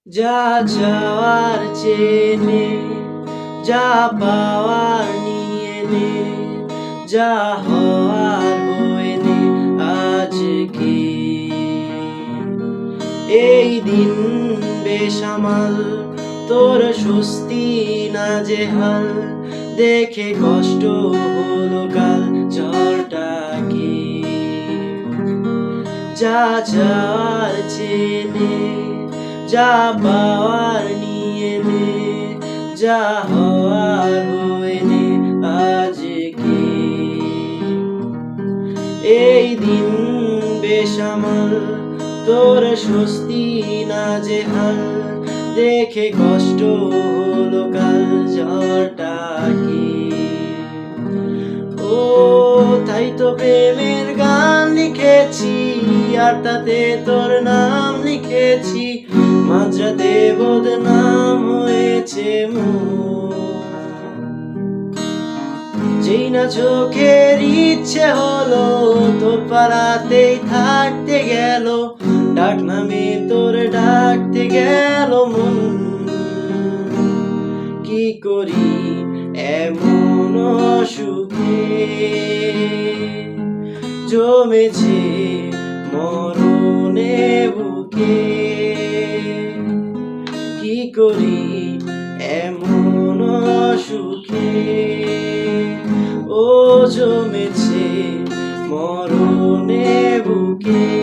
যা চাওয়ার চেয়ে নে, যা পাওয়ার নিয়ে নে, যা হওয়ার হয়ে নে আজকে। এই দিন বেসামাল, তোর স্বস্তি নাজেহাল, দেখে কষ্ট হলো কাল ঝড়টাকে। যা চাওয়ার চেয়ে নে, যা পাওয়ার নিয়ে নে, যা হওয়ার হয়ে নে আজকে। এই দিন বেসামাল, তোর স্বস্তি নাজেহাল, দেখে কষ্ট হলো কাল ঝড়টাকে। ও তাই তো প্রেমের গান লিখেছি, আর তাতে তোর নাম লিখেছি, মাঝরাতে বদনাম হয়েছে মোর। যেই না চোখের ইচ্ছে হলো, তোর পাড়াতেই থাকতে গেল, ডাক নামে তোর ডাকতে গেল মন। কি করি এমন সুখে জমেছে মরণে বুকে। কি করি এমন সুখে ও জমেছে মরণে বুকে।